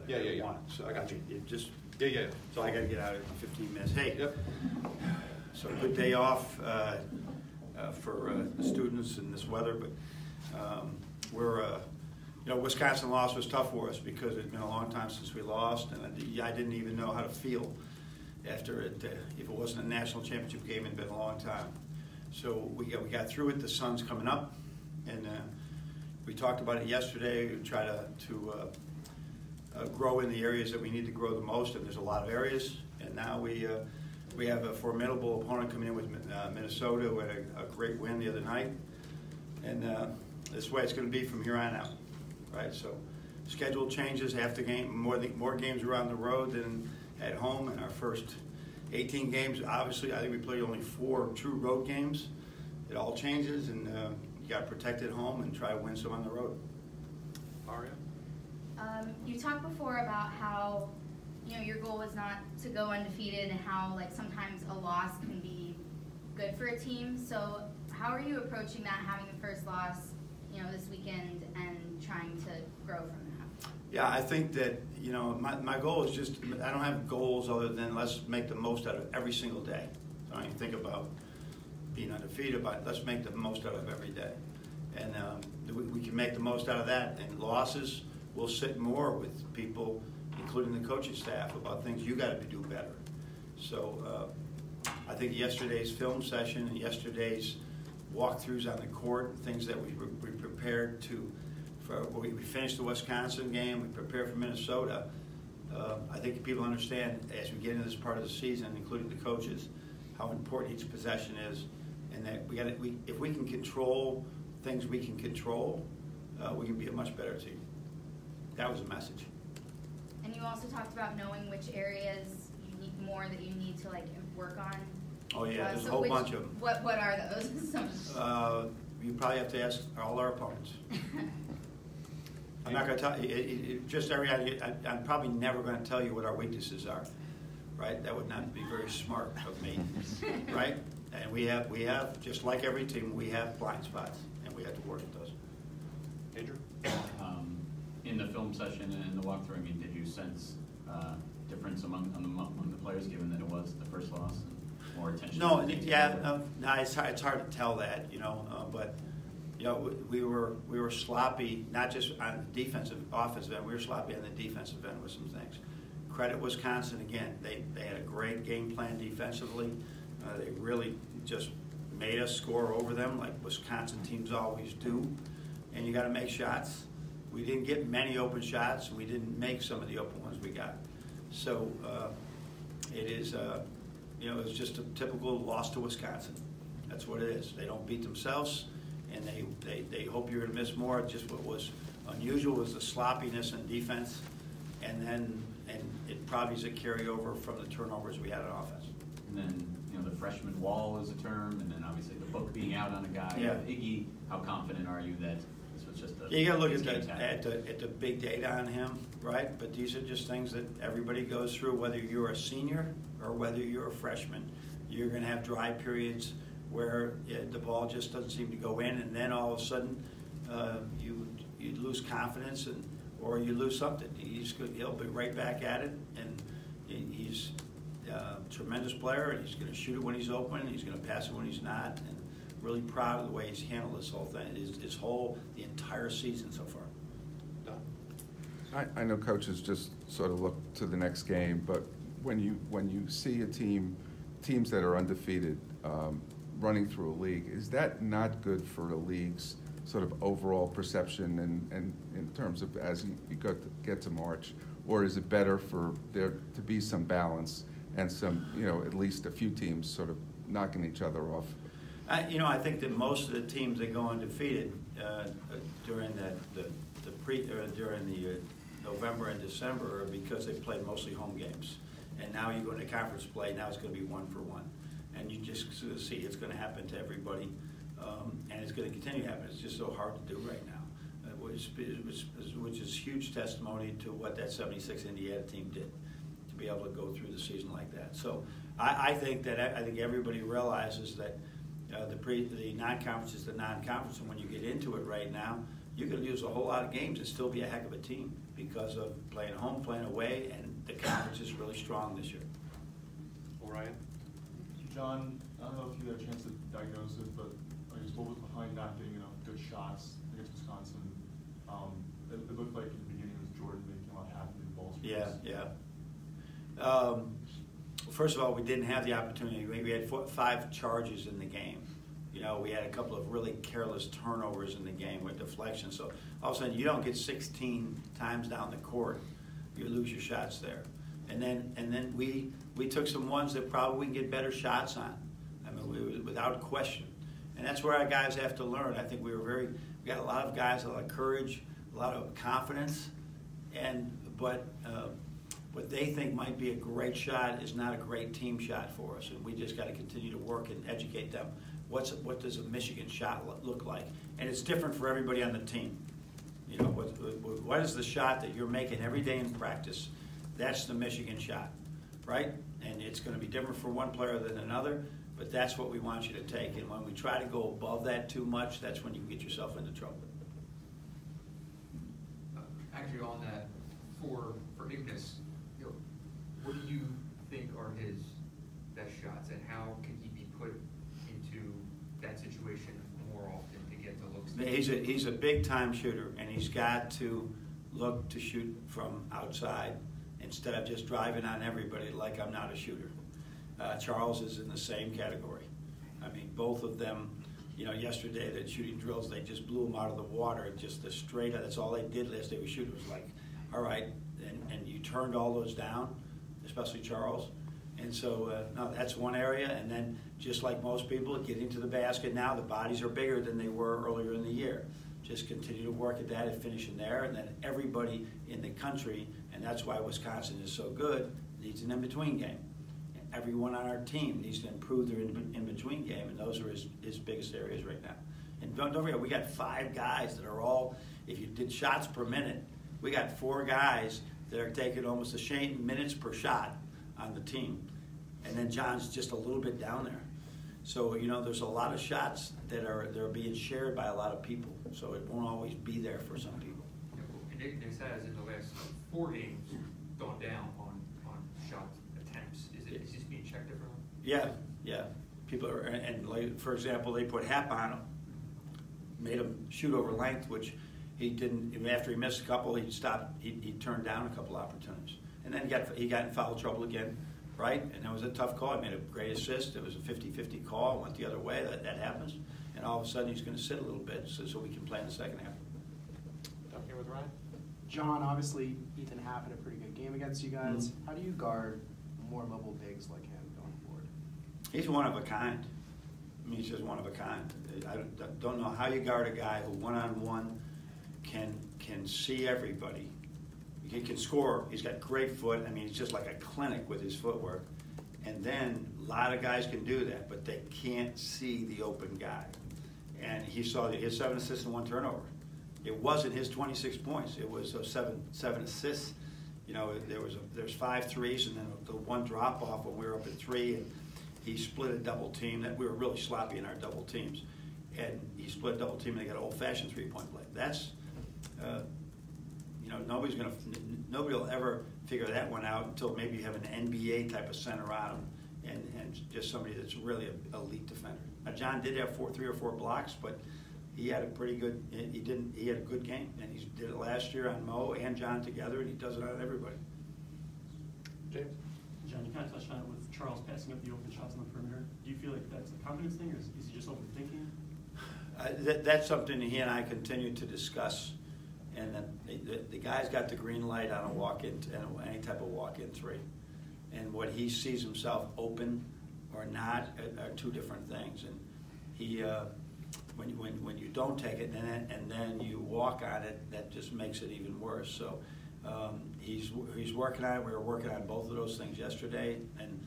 Yeah. want. So I got you. Yeah. So I got to get out in 15 minutes. Hey, Yep. so good day off for the students in this weather, but Wisconsin loss was tough for us because it's been a long time since we lost, and I didn't even know how to feel after it. If it wasn't a national championship game, it'd been a long time. So we got through it. The sun's coming up, and we talked about it yesterday. We try to grow in the areas that we need to grow the most, and there's a lot of areas. And now we have a formidable opponent coming in with Minnesota, who had a great win the other night, and this way it's going to be from here on out, right? So schedule changes after game, more games around the road than at home. In our first 18 games, obviously, I think we played only 4 true road games. It all changes, and you got to protect it home and try to win some on the road. Aria? You talked before about how your goal was not to go undefeated, and how sometimes a loss can be good for a team. So how are you approaching that, having the first loss this weekend, and trying to grow from that? Yeah, I think that my goal is just, I don't have goals other than let's make the most out of every single day. So I don't even think about being undefeated, but let's make the most out of every day. And we can make the most out of that. And losses, we'll sit more with people, including the coaching staff, about things you got to do better. So I think yesterday's film session and yesterday's walkthroughs on the court, things that we prepared we finished the Wisconsin game, we prepared for Minnesota. I think people understand as we get into this part of the season, including the coaches, how important each possession is, and that if we can control things we can control, we can be a much better team. That was a message. And you also talked about knowing which areas you need more that you need to work on. Oh yeah, there's a whole bunch of them. What are those? You probably have to ask all our opponents. I'm not going to tell you. I'm probably never going to tell you what our weaknesses are, right? That would not be very smart of me, right? And we have just like every team, we have blind spots, and we have to work at those. Andrew? In the film session and in the walkthrough, did you sense difference among the players, given that it was the first loss and more attention? No, it's hard to tell that, but we were sloppy, not just on the offensive end. We were sloppy on the defensive end with some things. Credit Wisconsin again. They had a great game plan defensively. They really just made us score over them, like Wisconsin teams always do. And you got to make shots. We didn't get many open shots. We didn't make some of the open ones we got. So it is, it's just a typical loss to Wisconsin. That's what it is. They don't beat themselves, and they hope you're going to miss more. Just what was unusual was the sloppiness in defense, and it probably is a carryover from the turnovers we had on offense. And then the freshman wall is a term, and then obviously the book being out on a guy. Yeah. Iggy, how confident are you that this was just a? You got to look at the big data on him, right? But these are just things that everybody goes through. Whether you're a senior or whether you're a freshman, you're going to have dry periods where the ball just doesn't seem to go in, and then all of a sudden you lose confidence, or you lose something. He'll be right back at it, and he's a tremendous player, and he's going to shoot it when he's open, and he's going to pass it when he's not. And really proud of the way he's handled this whole thing, the entire season so far. I know coaches just sort of look to the next game, but when you see teams that are undefeated running through a league, is that not good for the league's sort of overall perception and in terms of as you get to March, or is it better for there to be some balance and some, at least a few teams sort of knocking each other off? I think that most of the teams that go undefeated during during the November and December are because they played mostly home games, and now you go into conference play. Now it's going to be 1-for-1, and you just sort of see it's going to happen to everybody, and it's going to continue to happen. It's just so hard to do right now, which is huge testimony to what that '76 Indiana team did to be able to go through the season like that. So I think everybody realizes that. The non-conference is the non-conference, and when you get into it right now, you could lose a whole lot of games and still be a heck of a team. because of playing home, playing away, and the conference is really strong this year. Orion? John, I don't know if you had a chance to diagnose it, but I guess what was behind not getting enough good shots against Wisconsin? It looked like in the beginning it was Jordan making a lot of half-mid balls. First of all, we didn't have the opportunity. We had 5 charges in the game. You know, we had a couple of really careless turnovers in the game with deflections. So all of a sudden, you don't get 16 times down the court, you lose your shots there. And then we took some ones that probably we can get better shots on. I mean, without question. And that's where our guys have to learn. I think we got a lot of guys, a lot of courage, a lot of confidence, but what they think might be a great shot is not a great team shot for us, and we just got to continue to work and educate them. What does a Michigan shot look like? And it's different for everybody on the team. You know, what is the shot that you're making every day in practice? That's the Michigan shot, right? And it's going to be different for one player than another, but that's what we want you to take. And when we try to go above that too much, that's when you get yourself into trouble. Actually, on that, for Ignis, what do you think are his best shots, and how can he be put into that situation more often to get the looks? He's a big time shooter, and he's got to look to shoot from outside instead of just driving on everybody like I'm not a shooter. Charles is in the same category. I mean, both of them. You know, yesterday the shooting drills, they just blew them out of the water. Just the straight. That's all they did last day. We shoot. It was like, all right, and you turned all those down, especially Charles. And so, no, that's one area. And then, just like most people, getting to the basket now, the bodies are bigger than they were earlier in the year. Just continue to work at that and finishing there. And then everybody in the country, and that's why Wisconsin is so good, needs an in-between game. Everyone on our team needs to improve their in-between game, and those are his biggest areas right now. And don't forget, we got 5 guys that are all, if you did shots per minute, we got 4 guys that are taking almost the same minutes per shot on the team. And then John's just a little bit down there. So, you know, there's a lot of shots that are being shared by a lot of people. So it won't always be there for some people. And Ignis has, in the last 4 games, gone down on shot attempts. Is this being checked differently? Yeah. People are, and like, for example, they put Hap on him, made him shoot over length, which he didn't. After he missed a couple, he stopped. He turned down a couple opportunities, and then he got in foul trouble again, right? And that was a tough call. He made a great assist. It was a 50-50 call. Went the other way. That happens, and all of a sudden he's going to sit a little bit so we can play in the second half. Down here with Ryan? John, obviously Ethan Happ had a pretty good game against you guys. Mm-hmm. How do you guard more mobile bigs like him going forward? He's one of a kind. I mean, he's just one of a kind. I don't know how you guard a guy who one-on-one can see everybody. He can score. He's got great foot. I mean, he's just like a clinic with his footwork. And then a lot of guys can do that, but they can't see the open guy. And he saw that he had 7 assists and 1 turnover. It wasn't his 26 points. It was 7 assists. You know, there's 5 threes and then the 1 drop off when we were up at 3. And he split a double team. That we were really sloppy in our double teams, and he split a double team and they got an old-fashioned 3-point play. That's, you know, nobody will ever figure that one out until maybe you have an NBA type of center on him and just somebody that's really an elite defender. Now, John did have 3 or 4 blocks, but he had a pretty good. He had a good game, and he did it last year on Mo and John together, and he does it on everybody. James? John, you kind of touched on it with Charles passing up the open shots on the perimeter. Do you feel like that's a confidence thing, or is he just overthinking? That's something he and I continue to discuss. And the guy's got the green light on a walk-in, any type of walk-in 3. And what he sees himself open or not are 2 different things. And he, when you don't take it and then you walk on it, that just makes it even worse. So he's working on it. We were working on both of those things yesterday, and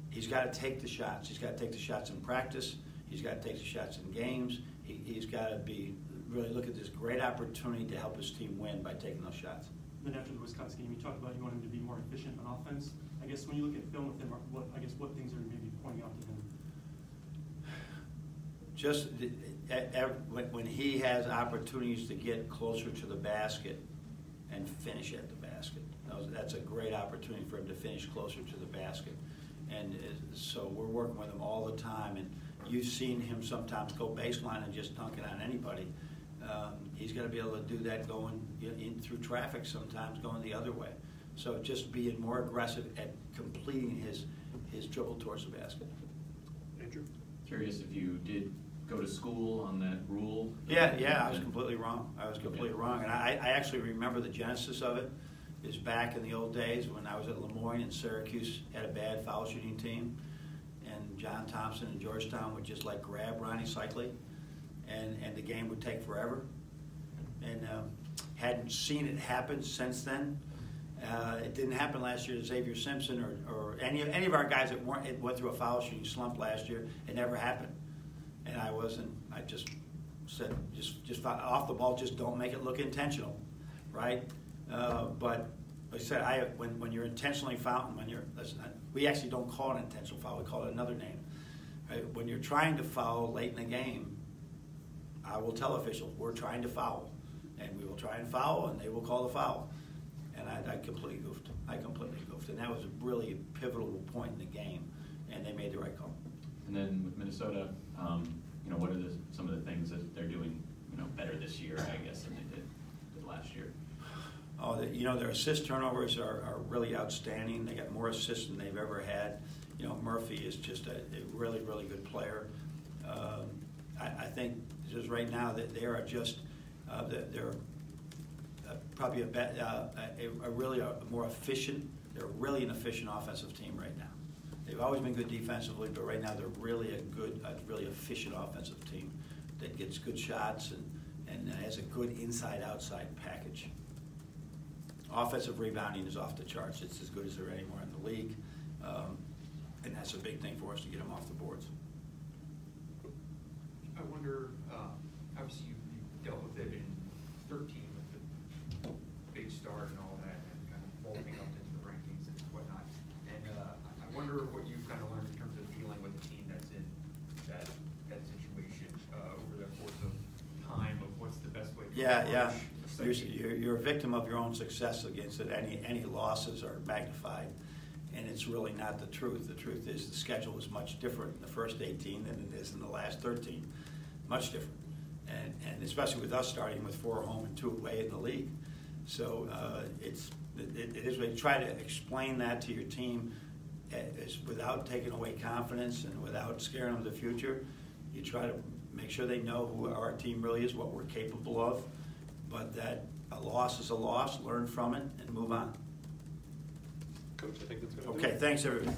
he's got to take the shots. He's got to take the shots in practice. He's got to take the shots in games. He's got to really look at this great opportunity to help his team win by taking those shots. Then after the Wisconsin game, you talked about you want him to be more efficient on offense. I guess when you look at film with him, what things are you maybe pointing out to him? Just when he has opportunities to get closer to the basket and finish at the basket. That's a great opportunity for him to finish closer to the basket. And so we're working with him all the time. And you've seen him sometimes go baseline and just dunk it on anybody. He's got to be able to do that going in through traffic, sometimes going the other way. So just being more aggressive at completing his dribble towards the basket. Andrew? Curious if you did go to school on that rule? Yeah, I was completely wrong. And I actually remember the genesis of it is back in the old days when I was at Lemoyne and Syracuse had a bad foul shooting team, and John Thompson and Georgetown would just like grab Ronnie Cycli, and the game would take forever. And hadn't seen it happen since then. It didn't happen last year to Xavier Simpson or any of our guys that went through a foul shooting slump last year. It never happened. And I just said, just off the ball, just don't make it look intentional, right? But like I said, when you're intentionally fouling, we actually don't call it an intentional foul, we call it another name. Right? When you're trying to foul late in the game, I will tell officials, we're trying to foul. And we will try and foul, and they will call the foul. And I completely goofed. And that was a really pivotal point in the game, and they made the right call. And then with Minnesota, what are some of the things that they're doing, better this year, I guess, than they did last year? Oh, their assist turnovers are really outstanding. They got more assists than they've ever had. Murphy is just a really, really good player. I think just right now that they are just they're probably more efficient. They're really an efficient offensive team right now. They've always been good defensively, but right now they're really a really efficient offensive team that gets good shots and has a good inside-outside package. Offensive rebounding is off the charts. It's as good as there anywhere in the league, and that's a big thing for us to get them off the boards. I wonder, obviously you dealt with it in 13 with the big start and all that, and kind of bulking up into the rankings and whatnot. And I wonder what you've kind of learned in terms of dealing with a team that's in that situation over the course of time of what's the best way to approach. You're a victim of your own success against it. Any losses are magnified, and it's really not the truth. The truth is the schedule is much different in the first 18 than it is in the last 13. Much different, and especially with us starting with 4 home and 2 away in the league. So it is. We try to explain that to your team without taking away confidence and without scaring them of the future. You try to make sure they know who our team really is, what we're capable of, but that a loss is a loss. Learn from it and move on. Coach, I think that's going to do it. Okay, thanks everybody.